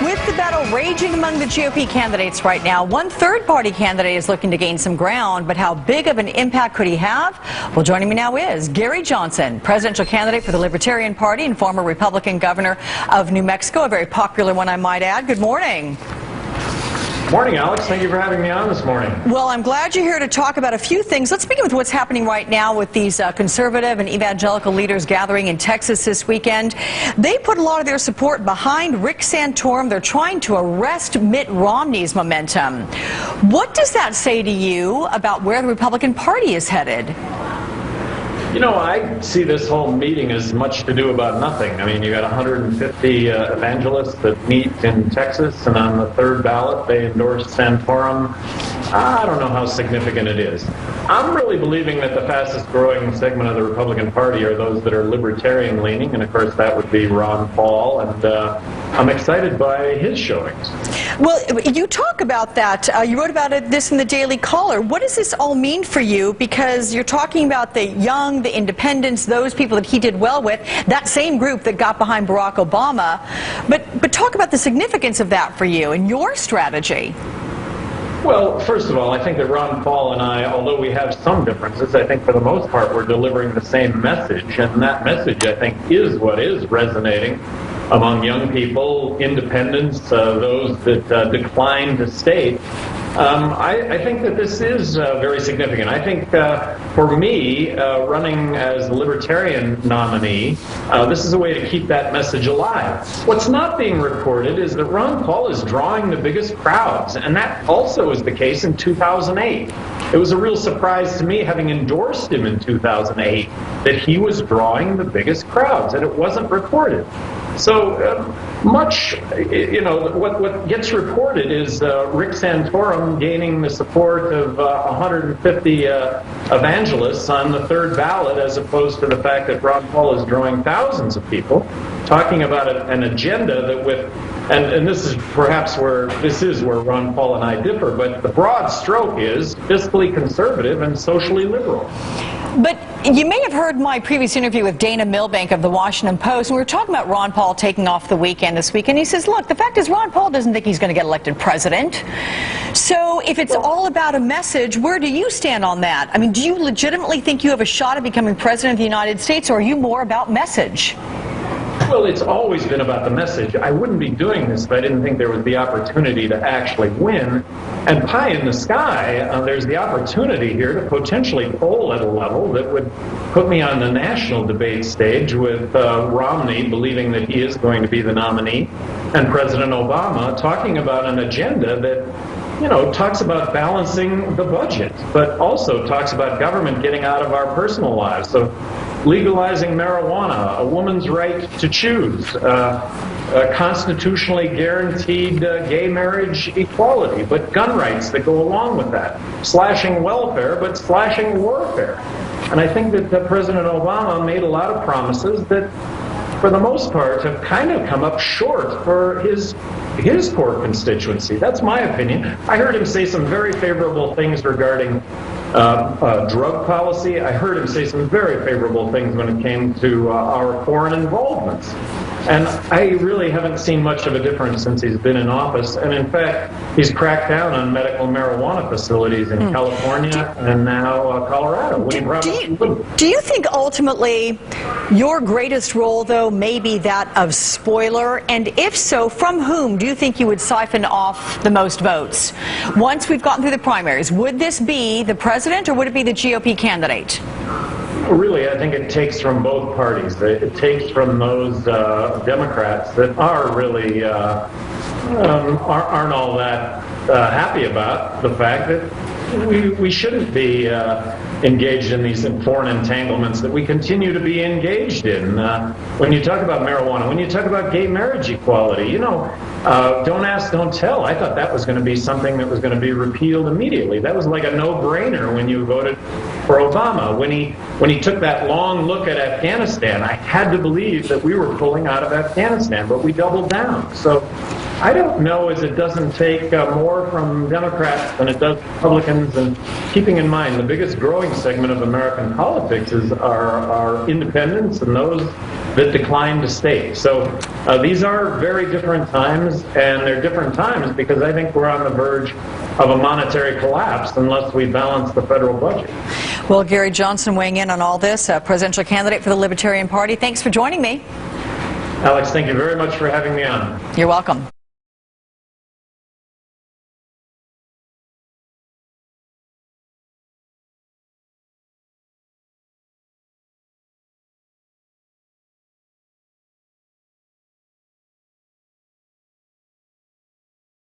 With the battle raging among the GOP candidates right now, one third-party candidate is looking to gain some ground, but how big of an impact could he have? Well, joining me now is Gary Johnson, presidential candidate for the Libertarian Party and former Republican governor of New Mexico, a very popular one, I might add. Good morning. Morning, Alex. Thank you for having me on this morning. Well, I'm glad you're here to talk about a few things. Let's begin with what's happening right now with these conservative and evangelical leaders gathering in Texas this weekend. They put a lot of their support behind Rick Santorum. They're trying to arrest Mitt Romney's momentum. What does that say to you about where the Republican Party is headed? You know, I see this whole meeting as much to do about nothing. I mean, you got 150 evangelists that meet in Texas, and on the third ballot, they endorse Santorum. I don't know how significant it is. I'm really believing that the fastest growing segment of the Republican Party are those that are libertarian leaning, and of course that would be Ron Paul, and I'm excited by his showings. Well, you talk about that. You wrote about this in the Daily Caller. What does this all mean for you? Because you're talking about the young, the independents, those people that he did well with, that same group that got behind Barack Obama. But talk about the significance of that for you and your strategy. Well, first of all, I think that Ron Paul and I, although we have some differences, I think for the most part we're delivering the same message, and that message, I think, is what is resonating among young people, independents, those that decline to state. I think that this is very significant. I think for me, running as the Libertarian nominee, this is a way to keep that message alive. What's not being reported is that Ron Paul is drawing the biggest crowds, and that also was the case in 2008. It was a real surprise to me, having endorsed him in 2008, that he was drawing the biggest crowds, and it wasn't reported. So what gets reported is Rick Santorum gaining the support of 150 evangelists on the third ballot, as opposed to the fact that Ron Paul is drawing thousands of people, talking about an agenda that and this is perhaps where Ron Paul and I differ, but the broad stroke is fiscally conservative and socially liberal. But you may have heard my previous interview with Dana Milbank of the Washington Post, and we were talking about Ron Paul taking off the weekend this week, and he says, look, the fact is Ron Paul doesn't think he's going to get elected president. So if it's all about a message, where do you stand on that? I mean, do you legitimately think you have a shot at becoming president of the United States, or are you more about message? Well, it's always been about the message. I wouldn't be doing this if I didn't think there was the opportunity to actually win. And pie in the sky, there's the opportunity here to potentially poll at a level that would put me on the national debate stage with Romney believing that he is going to be the nominee, and President Obama talking about an agenda that talks about balancing the budget, but also talks about government getting out of our personal lives. So legalizing marijuana, a woman's right to choose, constitutionally guaranteed gay marriage equality, but gun rights that go along with that, slashing welfare, but slashing warfare. And I think that President Obama made a lot of promises that, for the most part, have kind of come up short for his core constituency. That's my opinion. I heard him say some very favorable things regarding drug policy. I heard him say some very favorable things when it came to our foreign involvements. And I really haven't seen much of a difference since he's been in office. And in fact, he's cracked down on medical marijuana facilities in California and now Colorado. Do you think ultimately your greatest role, though, may be that of spoiler? And if so, from whom do you think you would siphon off the most votes? Once we've gotten through the primaries, would this be the president or would it be the GOP candidate? Really, I think it takes from both parties. It takes from those Democrats that are really aren't all that happy about the fact that we shouldn't be engaged in these foreign entanglements that we continue to be engaged in. When you talk about marijuana, when you talk about gay marriage equality, don't ask, don't tell. I thought that was going to be something that was going to be repealed immediately. That was like a no-brainer when you voted for Obama. When he took that long look at Afghanistan, I had to believe that we were pulling out of Afghanistan, but we doubled down. So I don't know as it doesn't take more from Democrats than it does Republicans, and keeping in mind the biggest growing segment of American politics is our independents and those that declined to stay. So these are very different times, and they're different times because I think we're on the verge of a monetary collapse unless we balance the federal budget. Well, Gary Johnson weighing in on all this, presidential candidate for the Libertarian Party. Thanks for joining me. Alex, thank you very much for having me on. You're welcome.